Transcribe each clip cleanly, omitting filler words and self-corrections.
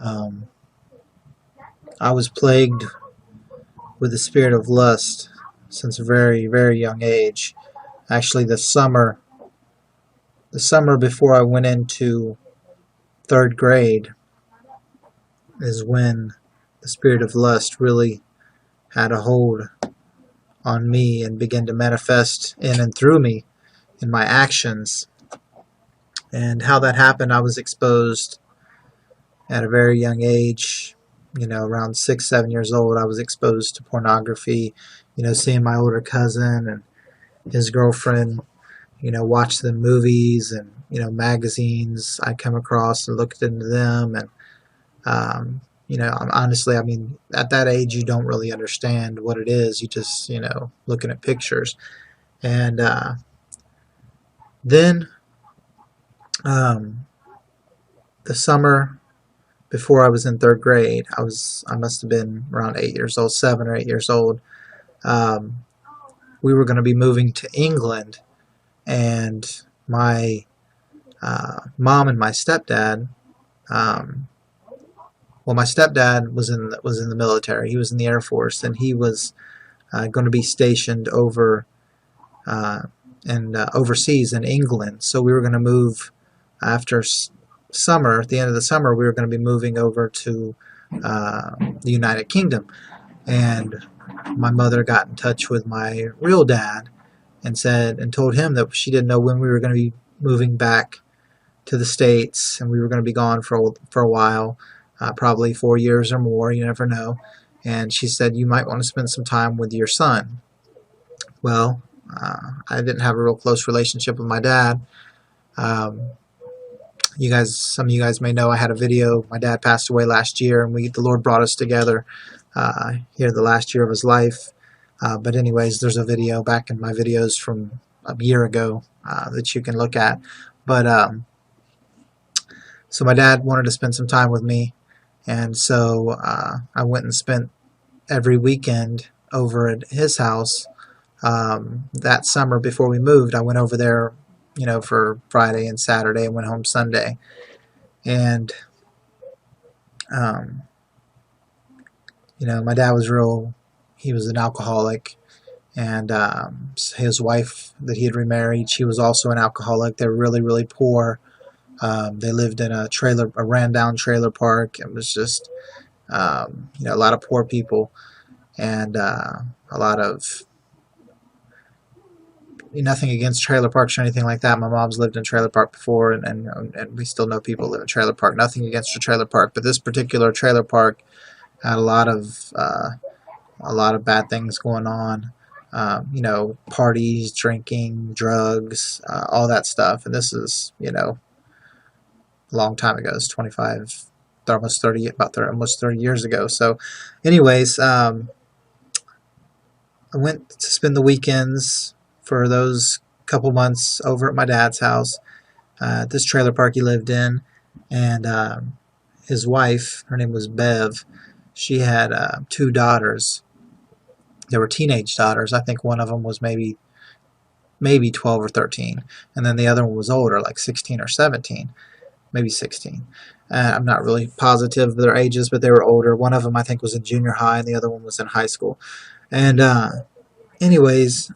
Um, I was plagued with the spirit of lust since a very, very young age. Actually, the summer before I went into third grade is when the spirit of lust really had a hold on me and began to manifest in and through me in my actions. And how that happened, I was exposed at a very young age. Around 6, 7 years old, I was exposed to pornography. Seeing my older cousin and his girlfriend, watch the movies and magazines I come across and looked into them. And honestly, I mean, at that age, you don't really understand what it is. You just, looking at pictures. And then the summer before I was in third grade, I must have been around 8 years old, 7 or 8 years old. We were going to be moving to England, and my mom and my stepdad. Well, my stepdad was in the military. He was in the Air Force, and he was going to be stationed overseas in England. So we were going to move after summer. At the end of the summer, we were going to be moving over to the United Kingdom. And my mother got in touch with my real dad and told him that she didn't know when we were going to be moving back to the States, and we were going to be gone for a while, probably 4 years or more. You never know. And she said, you might want to spend some time with your son. Well, I didn't have a real close relationship with my dad. Some of you guys may know I had a video. My dad passed away last year, and the Lord brought us together here the last year of his life. But anyways, there's a video back in my videos from a year ago that you can look at. But so my dad wanted to spend some time with me, and so I went and spent every weekend over at his house. That summer before we moved, I went over there, for Friday and Saturday, and went home Sunday. And my dad was he was an alcoholic, and his wife that he had remarried, she was also an alcoholic. They were really, really poor. They lived in a ran down trailer park. It was just, a lot of poor people, and a lot of, nothing against trailer parks or anything like that. My mom's lived in a trailer park before, and we still know people live in trailer park. Nothing against a trailer park, but this particular trailer park had a lot of bad things going on. Parties, drinking, drugs, all that stuff. And this is, a long time ago. It's 25, almost 30, almost 30 years ago. So, anyways, I went to spend the weekends for those couple months over at my dad's house, at this trailer park he lived in, and his wife, her name was Bev. She had 2 daughters. They were teenage daughters. I think one of them was maybe 12 or 13, and then the other one was older, like 16 or 17, maybe 16. I'm not really positive of their ages, but they were older. One of them, I think, was in junior high, and the other one was in high school. And anyways,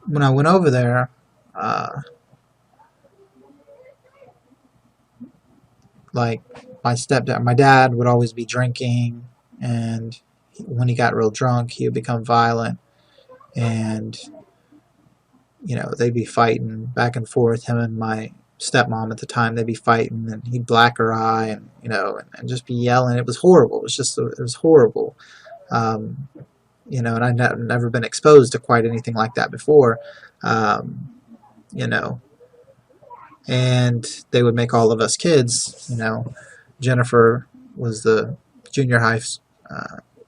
when I went over there, like my dad would always be drinking, and when he got real drunk, he would become violent, and they'd be fighting back and forth. Him and my stepmom at the time, they'd be fighting, and he'd black her eye, and and just be yelling. It was horrible. It was horrible. And I'd never been exposed to quite anything like that before. And they would make all of us kids, Jennifer was the junior high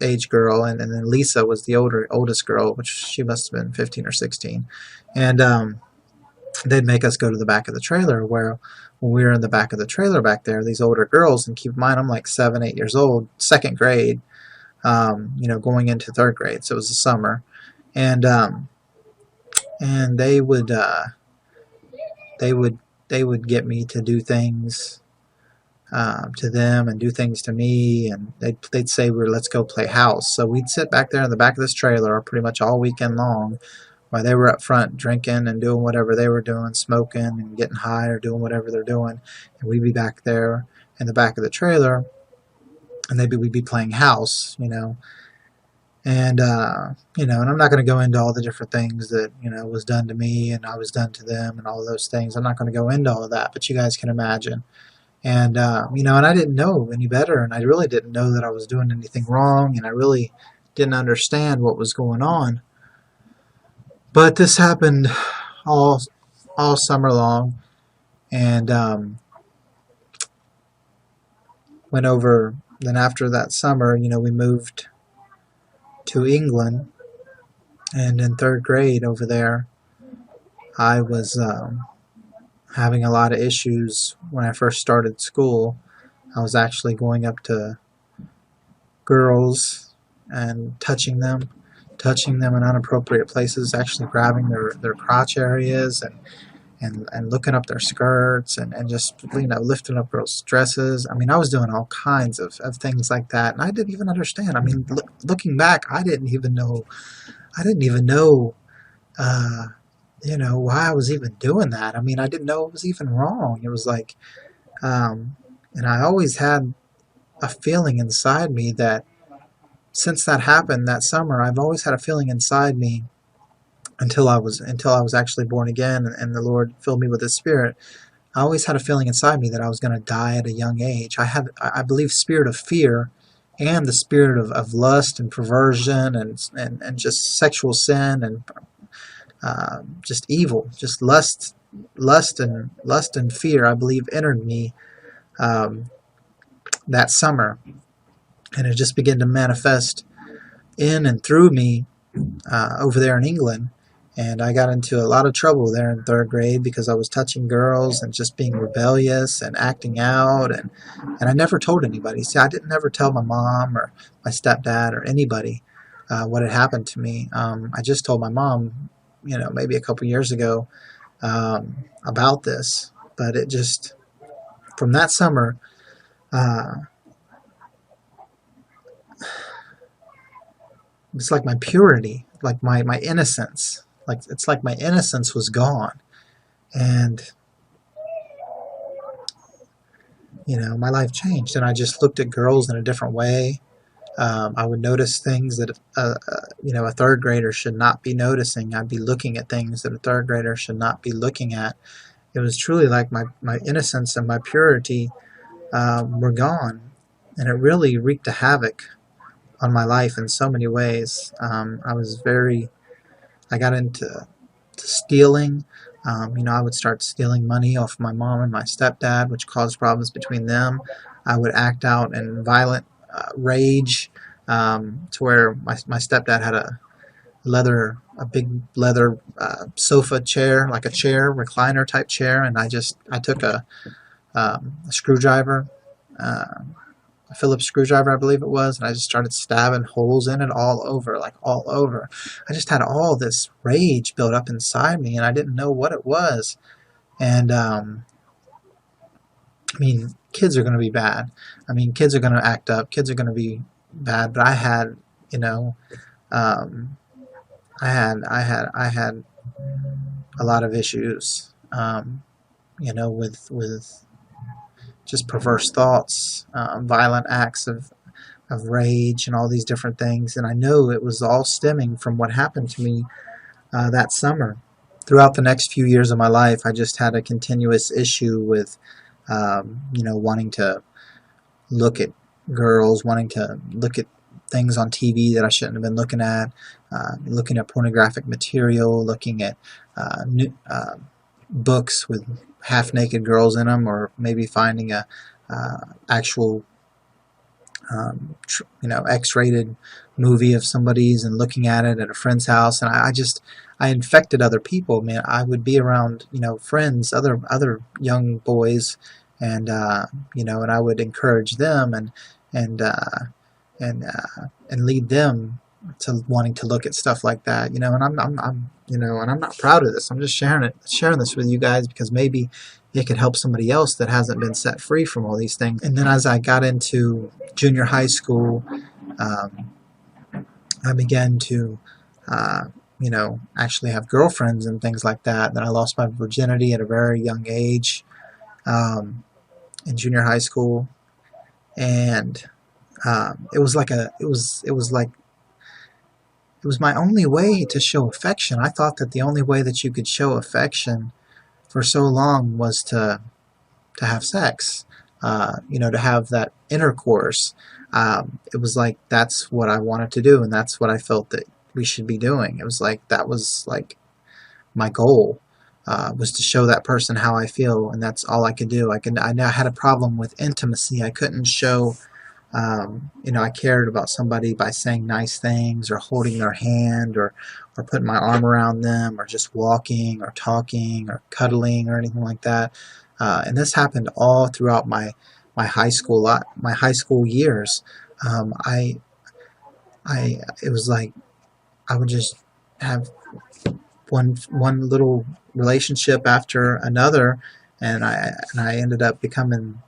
age girl, and then Lisa was the oldest girl, which she must have been 15 or 16. And they'd make us go to the back of the trailer, where when we were in the back of the trailer back there, these older girls, and keep in mind I'm like 7, 8 years old, second grade, going into third grade, so it was the summer, and they would get me to do things to them and do things to me, and they'd say, let's go play house. So we'd sit back there in the back of this trailer pretty much all weekend long while they were up front drinking and doing whatever they were doing, smoking and getting high or doing whatever they're doing, and we'd be back there in the back of the trailer, and we'd be playing house, and and I'm not going to go into all the different things that was done to me and I was done to them and all of those things. I'm not going to go into all of that, but you guys can imagine. And and I didn't know any better, and I really didn't know that I was doing anything wrong, and I really didn't understand what was going on. But this happened all summer long, and went over. Then after that summer, we moved to England, and in third grade over there, I was having a lot of issues when I first started school. I was actually going up to girls and touching them in inappropriate places, actually grabbing their crotch areas and looking up their skirts and just lifting up girls' dresses. I mean, I was doing all kinds of things like that, and I didn't even understand. I mean, looking back, I didn't even know why I was even doing that. I mean, I didn't know it was even wrong. It was like, and I always had a feeling inside me that since that happened that summer, I've always had a feeling inside me until I was actually born again and the Lord filled me with His Spirit. I always had a feeling inside me that I was going to die at a young age. I believe, spirit of fear and the spirit of lust and perversion and just sexual sin and just evil, just lust and fear, I believe, entered me that summer, and it just began to manifest in and through me over there in England. And I got into a lot of trouble there in third grade because I was touching girls and just being rebellious and acting out, and I never told anybody. See, I didn't ever tell my mom or my stepdad or anybody what had happened to me. I just told my mom, maybe a couple years ago about this, but it just, from that summer, it's like my purity, like my innocence, it's like my innocence was gone, and my life changed, and I just looked at girls in a different way. I would notice things that a third grader should not be noticing. I'd be looking at things that a third grader should not be looking at. It was truly like my innocence and my purity were gone, and it really wreaked a havoc on my life in so many ways. I got into stealing. I would start stealing money off my mom and my stepdad, which caused problems between them. I would act out in violent rage, to where my stepdad had a big leather sofa chair, like a chair, recliner type chair, and I took a screwdriver, a Phillips screwdriver, I believe it was, and I just started stabbing holes in it all over. I just had all this rage built up inside me, and I didn't know what it was. And I mean, kids are going to be bad. I mean, kids are going to act up. Kids are going to be bad. But I had, I had a lot of issues, with just perverse thoughts, violent acts of rage, and all these different things. And I know it was all stemming from what happened to me that summer. Throughout the next few years of my life, I just had a continuous issue with wanting to look at girls, wanting to look at things on TV that I shouldn't have been looking at pornographic material, looking at books with half-naked girls in them, or maybe finding a actual X-rated movie of somebody's and looking at it at a friend's house. And I infected other people. Man, I would be around friends, other young boys, and and I would encourage them and lead them wanting to look at stuff like that, you know. And I'm you know, and I'm not proud of this. I'm just sharing this with you guys because maybe it could help somebody else that hasn't been set free from all these things. And then as I got into junior high school, um, I began to, you know, actually have girlfriends and things like that. Then I lost my virginity at a very young age, in junior high school, and it was like it was my only way to show affection. I thought that the only way that you could show affection for so long was to have sex, you know, to have that intercourse. It was like that's what I wanted to do, and that's what I felt that we should be doing. It was like that was like my goal, was to show that person how I feel, and that's all I could do. I now had a problem with intimacy. I couldn't show, you know, I cared about somebody by saying nice things or holding their hand or putting my arm around them or just walking or talking or cuddling or anything like that. And this happened all throughout my high school years. It was like I would just have one little relationship after another, and I ended up becoming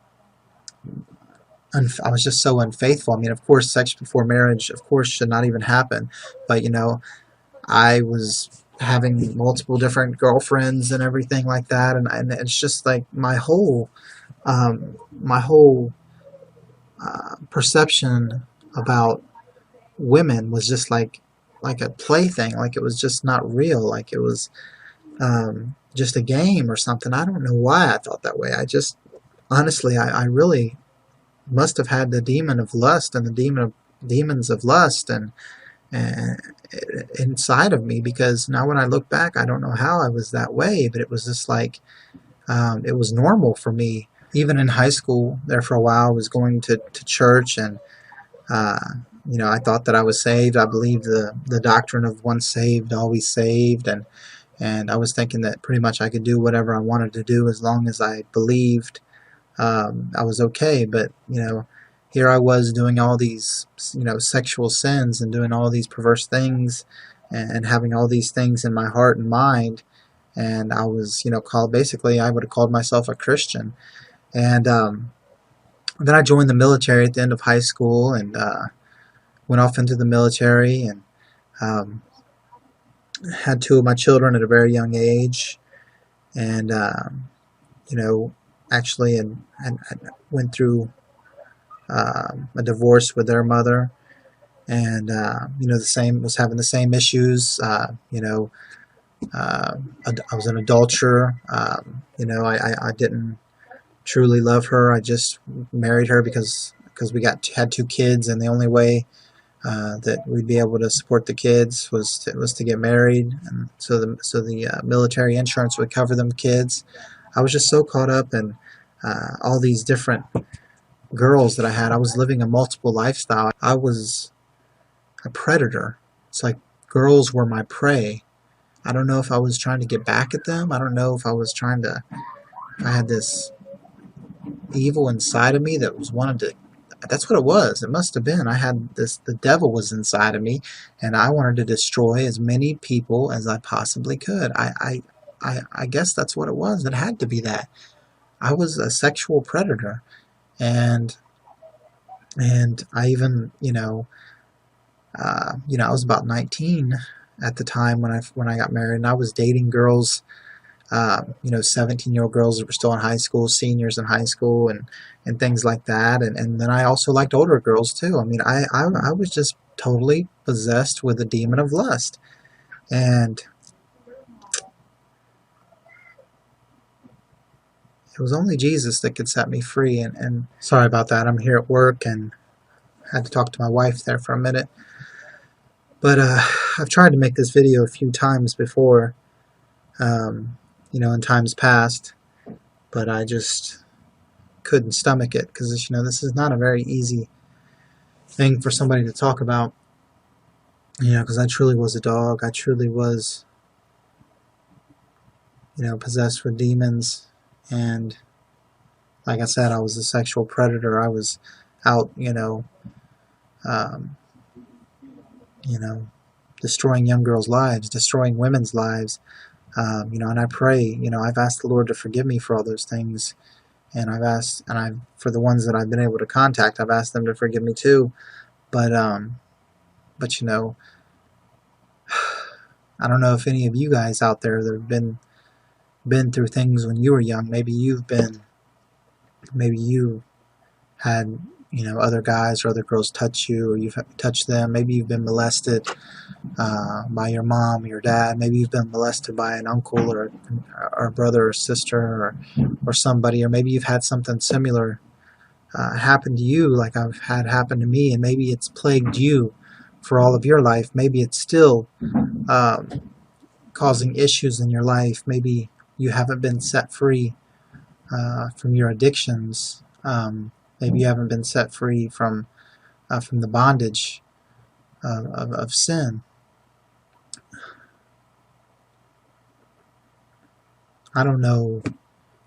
I was just so unfaithful. I mean, of course, sex before marriage, of course, should not even happen. But you know, I was having multiple different girlfriends and everything like that, and it's just like my whole perception about women was just like a plaything, like it was just not real, like it was just a game or something. I don't know why I thought that way. I just honestly, I really must have had the demon of lust and the demons of lust and inside of me, because now when I look back, I don't know how I was that way, but it was just like it was normal for me. Even in high school, there for a while, I was going to church, and uh, you know, I thought that I was saved. I believed the doctrine of once saved, always saved, and I was thinking that pretty much I could do whatever I wanted to do as long as I believed I was okay. But you know, here I was doing all these, you know, sexual sins and doing all these perverse things, and having all these things in my heart and mind, and I was, you know, called, basically I would have called myself a Christian. And then I joined the military at the end of high school, and went off into the military, and um, had two of my children at a very young age, and you know, actually, and went through a divorce with their mother, and you know, the same was having the same issues. You know, I was an adulterer. You know, I didn't truly love her. I just married her because we had two kids, and the only way that we'd be able to support the kids was to get married, and so the military insurance would cover them kids. I was just so caught up in all these different girls that I had. I was living a multiple lifestyle. I was a predator. It's like girls were my prey. I don't know if I was trying to get back at them. I don't know if I was trying to. I had this evil inside of me that was wanted to. That's what it was. It must have been. I had this. The devil was inside of me, and I wanted to destroy as many people as I possibly could. I guess that's what it was. It had to be that. I was a sexual predator, and I even, I was about 19 at the time when I got married, and I was dating girls, 17-year-old girls that were still in high school, seniors in high school, and things like that. And then I also liked older girls too. I mean, I was just totally possessed with the demon of lust. And it was only Jesus that could set me free. And sorry about that. I'm here at work and had to talk to my wife there for a minute. But I've tried to make this video a few times before, in times past, but I just couldn't stomach it, because this is not a very easy thing for somebody to talk about, because I truly was a dog. I truly was, possessed with demons, and like I said, I was a sexual predator. I was out, you know, destroying young girls' lives, destroying women's lives. And I pray, I've asked the Lord to forgive me for all those things, and for the ones that I've been able to contact, I've asked them to forgive me too. But I don't know if any of you guys out there that have been through things when you were young. Maybe you had other guys or other girls touch you, or you've touched them. Maybe you've been molested by your mom or your dad. Maybe you've been molested by an uncle or a brother or sister or somebody, or maybe you've had something similar happen to you like I've had happen to me, and maybe it's plagued you for all of your life. Maybe it's still causing issues in your life. Maybe you haven't been set free from your addictions. Maybe you haven't been set free from the bondage of sin. I don't know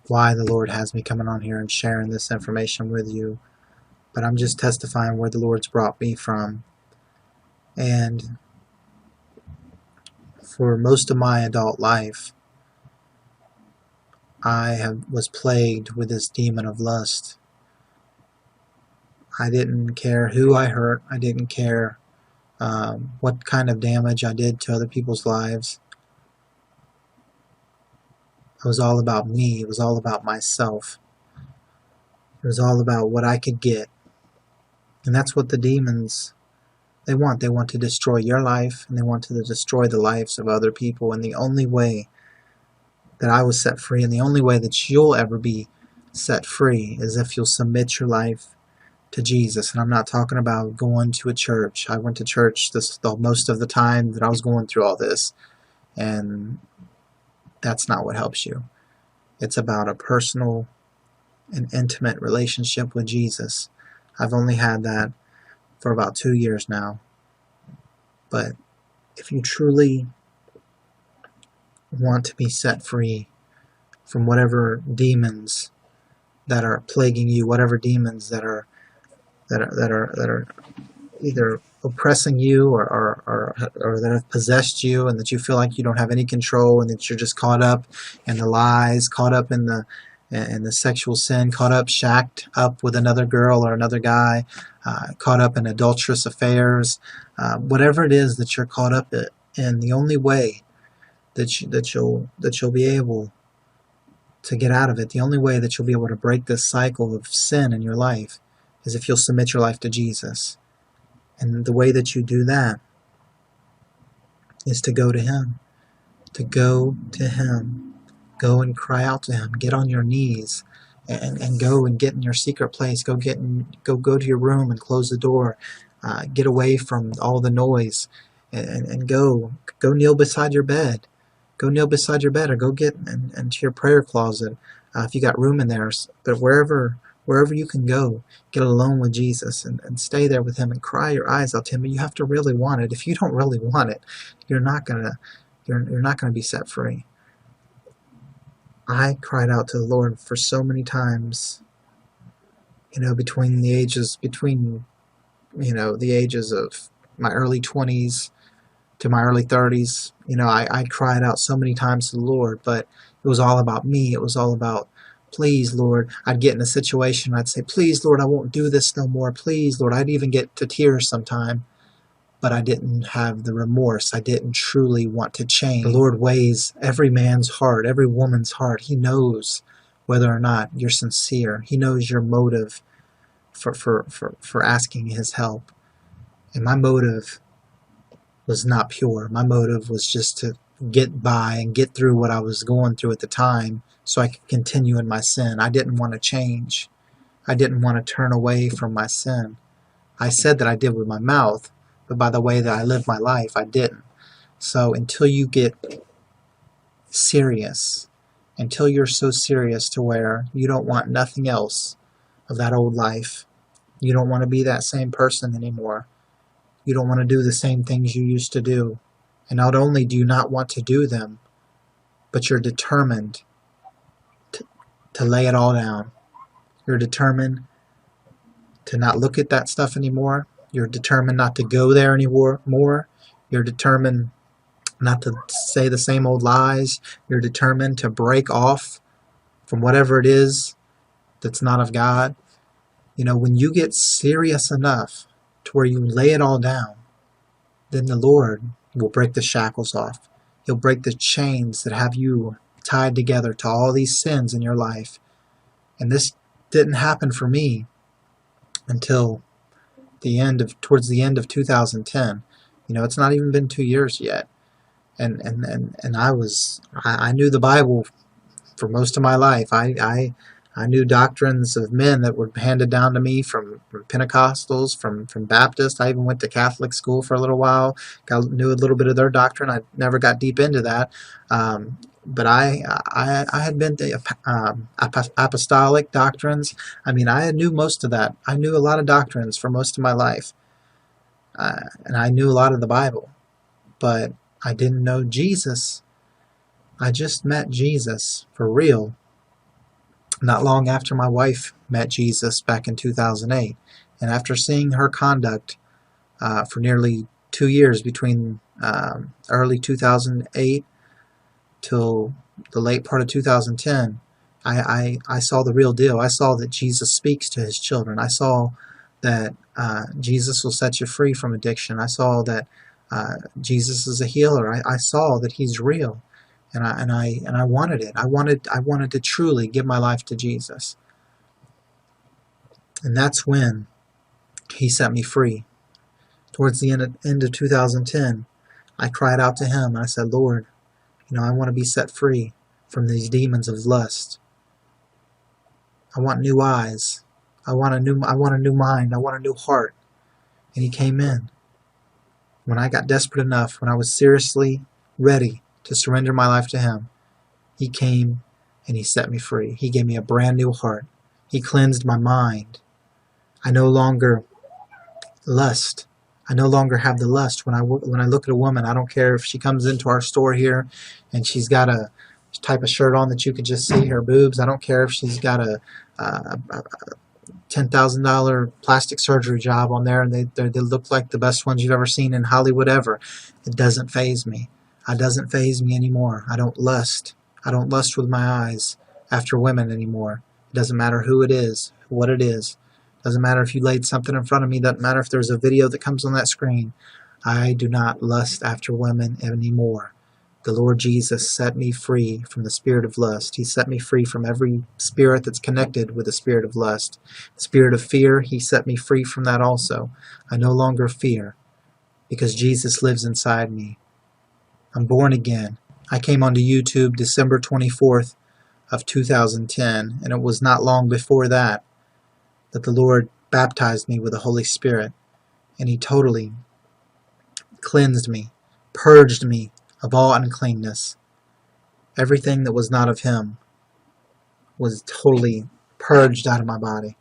why the Lord has me coming on here and sharing this information with you, but I'm just testifying where the Lord's brought me from. And for most of my adult life, I was plagued with this demon of lust. I didn't care who I hurt. I didn't care what kind of damage I did to other people's lives. It was all about me. It was all about myself. It was all about what I could get. And that's what the demons, they want. They want to destroy your life, and they want to destroy the lives of other people. And the only way that I was set free, and the only way that you'll ever be set free, is if you'll submit your life to Jesus. And I'm not talking about going to a church. I went to church most of the time that I was going through all this, and that's not what helps you. It's about a personal and intimate relationship with Jesus. I've only had that for about 2 years now. But if you truly want to be set free from whatever demons that are plaguing you, whatever demons that are either oppressing you or that have possessed you, and that you feel like you don't have any control, and that you're just caught up in the lies, caught up in the sexual sin, caught up, shacked up with another girl or another guy, caught up in adulterous affairs, whatever it is that you're caught up in, the only way that you'll be able to get out of it, the only way that you'll be able to break this cycle of sin in your life, is if you'll submit your life to Jesus. And the way that you do that is to go to Him. To go to Him. Go and cry out to Him. Get on your knees and go and get in your secret place. Go to your room and close the door. Get away from all the noise and go kneel beside your bed. Go kneel beside your bed, or go get into your prayer closet if you got room in there. But wherever you can go, get alone with Jesus and stay there with Him and cry your eyes out to Him. But you have to really want it. If you don't really want it, you're not gonna be set free. I cried out to the Lord for so many times, between the ages of my early 20s to my early 30s. I cried out so many times to the Lord, but it was all about me. It was all about, please, Lord. I'd get in a situation, I'd say, please, Lord, I won't do this no more. Please, Lord. I'd even get to tears sometime, but I didn't have the remorse. I didn't truly want to change. The Lord weighs every man's heart, every woman's heart. He knows whether or not you're sincere. He knows your motive for asking His help. And my motive was not pure. My motive was just to get by and get through what I was going through at the time so I could continue in my sin. I didn't want to change. I didn't want to turn away from my sin. I said that I did with my mouth, but by the way that I lived my life, I didn't. So until you get serious, until you're so serious to where you don't want nothing else of that old life, you don't want to be that same person anymore. You don't want to do the same things you used to do. And not only do you not want to do them, but you're determined to lay it all down. You're determined to not look at that stuff anymore. You're determined not to go there anymore. You're determined not to say the same old lies. You're determined to break off from whatever it is that's not of God. You know, when you get serious enough to where you lay it all down, then the Lord will break the shackles off. He'll break the chains that have you tied together to all these sins in your life. And this didn't happen for me until towards the end of 2010. You know, it's not even been 2 years yet. And I knew the Bible for most of my life. I knew doctrines of men that were handed down to me from Pentecostals, from Baptists. I even went to Catholic school for a little while. Knew a little bit of their doctrine. I never got deep into that. But I had been to apostolic doctrines. I mean, I knew most of that. I knew a lot of doctrines for most of my life. And I knew a lot of the Bible. But I didn't know Jesus. I just met Jesus for real not long after my wife met Jesus back in 2008. And after seeing her conduct for nearly 2 years between early 2008 till the late part of 2010, I saw the real deal. I saw that Jesus speaks to his children. I saw that Jesus will set you free from addiction. I saw that Jesus is a healer. I saw that he's real. And I wanted it. I wanted to truly give my life to Jesus. And that's when he set me free. Towards the end of 2010, I cried out to him and I said, Lord, you know, I want to be set free from these demons of lust. I want new eyes. I want a new mind. I want a new heart. And he came in. When I got desperate enough, when I was seriously ready to surrender my life to him, he came and he set me free. He gave me a brand new heart. He cleansed my mind. I no longer lust. I no longer have the lust. When I look at a woman, I don't care if she comes into our store here and she's got a type of shirt on that you could just see her boobs. I don't care if she's got a $10,000 plastic surgery job on there and they look like the best ones you've ever seen in Hollywood ever. It doesn't faze me. It doesn't faze me anymore. I don't lust. I don't lust with my eyes after women anymore. It doesn't matter who it is, what it is. It doesn't matter if you laid something in front of me. It doesn't matter if there's a video that comes on that screen. I do not lust after women anymore. The Lord Jesus set me free from the spirit of lust. He set me free from every spirit that's connected with the spirit of lust. The spirit of fear, he set me free from that also. I no longer fear because Jesus lives inside me. I'm born again. I came onto YouTube December 24th of 2010, and it was not long before that the Lord baptized me with the Holy Spirit, and he totally cleansed me, purged me of all uncleanness. Everything that was not of him was totally purged out of my body.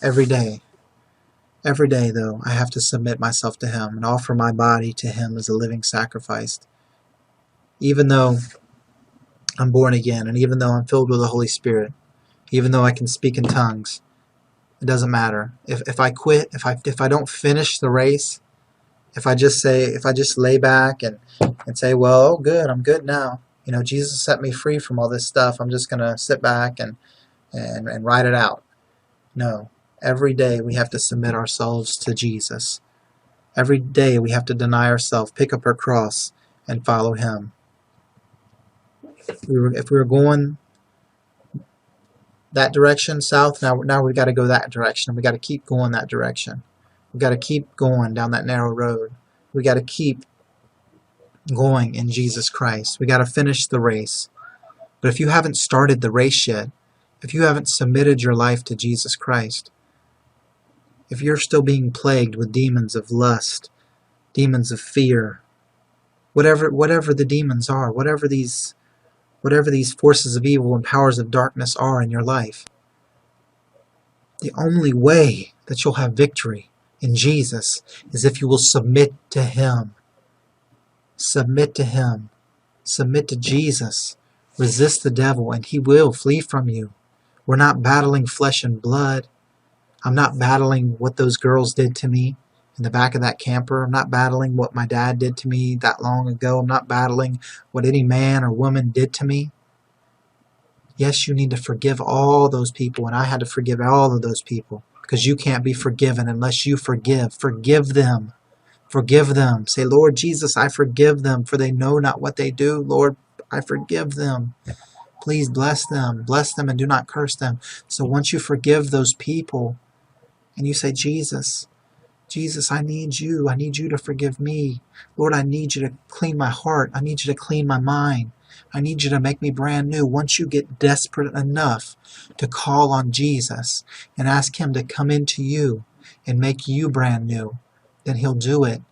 Every day, though, I have to submit myself to him and offer my body to him as a living sacrifice. Even though I'm born again, and even though I'm filled with the Holy Spirit, even though I can speak in tongues, it doesn't matter. If I quit, if I don't finish the race, if I just lay back and say, well, oh, good, I'm good now. You know, Jesus set me free from all this stuff. I'm just going to sit back and ride it out. No. Every day we have to submit ourselves to Jesus. Every day we have to deny ourselves, pick up our cross, and follow him. If we were going that direction, south, now we've got to go that direction. We've got to keep going that direction. We've got to keep going down that narrow road. We've got to keep going in Jesus Christ. We've got to finish the race. But if you haven't started the race yet, if you haven't submitted your life to Jesus Christ, if you're still being plagued with demons of lust, demons of fear, whatever the demons are, whatever these forces of evil and powers of darkness are in your life, the only way that you'll have victory in Jesus is if you will submit to him. Submit to him. Submit to Jesus. Resist the devil and he will flee from you. We're not battling flesh and blood. I'm not battling what those girls did to me in the back of that camper. I'm not battling what my dad did to me that long ago. I'm not battling what any man or woman did to me. Yes, you need to forgive all those people, and I had to forgive all of those people, because you can't be forgiven unless you forgive. Forgive them. Forgive them. Say, Lord Jesus, I forgive them, for they know not what they do. Lord, I forgive them. Please bless them. Bless them and do not curse them. So once you forgive those people, and you say, Jesus, Jesus, I need you. I need you to forgive me. Lord, I need you to clean my heart. I need you to clean my mind. I need you to make me brand new. Once you get desperate enough to call on Jesus and ask him to come into you and make you brand new, then he'll do it.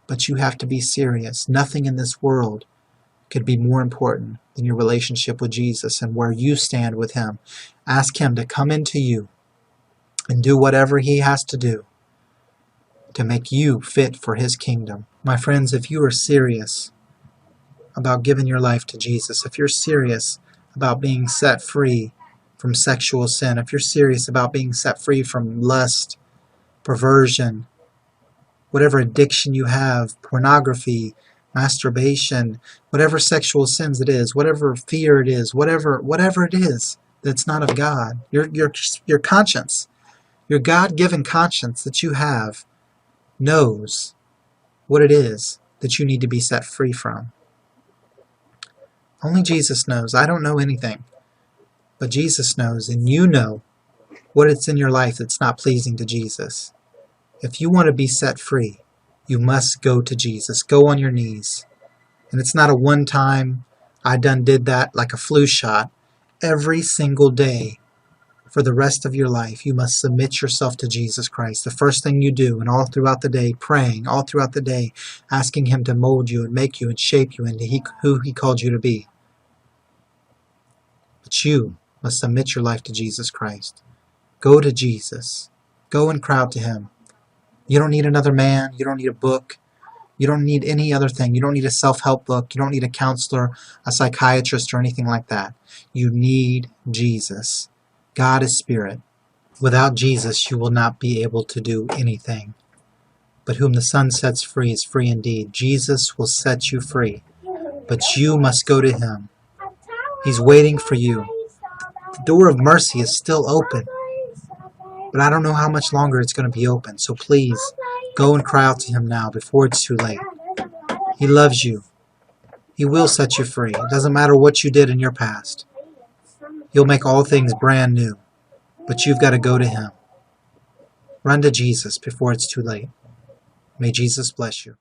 But you have to be serious. Nothing in this world could be more important than your relationship with Jesus and where you stand with him. Ask him to come into you and do whatever he has to do to make you fit for his kingdom. My friends, if you are serious about giving your life to Jesus, if you're serious about being set free from sexual sin, if you're serious about being set free from lust, perversion, whatever addiction you have, pornography, masturbation, whatever sexual sins it is, whatever fear it is, whatever it is that's not of God, your conscience, your God-given conscience that you have knows what it is that you need to be set free from. Only Jesus knows. I don't know anything. But Jesus knows, and you know what it's in your life that's not pleasing to Jesus. If you want to be set free, you must go to Jesus. Go on your knees. And it's not a one-time, I done did that like a flu shot. Every single day, for the rest of your life, you must submit yourself to Jesus Christ. The first thing you do, and all throughout the day, praying, all throughout the day, asking him to mold you and make you and shape you into who he called you to be. But you must submit your life to Jesus Christ. Go to Jesus. Go and cry out to him. You don't need another man. You don't need a book. You don't need any other thing. You don't need a self-help book. You don't need a counselor, a psychiatrist, or anything like that. You need Jesus. God is spirit. Without Jesus, you will not be able to do anything. But whom the Son sets free is free indeed. Jesus will set you free. But you must go to him. He's waiting for you. The door of mercy is still open. But I don't know how much longer it's going to be open. So please, go and cry out to him now before it's too late. He loves you. He will set you free. It doesn't matter what you did in your past. He'll make all things brand new. But you've got to go to him. Run to Jesus before it's too late. May Jesus bless you.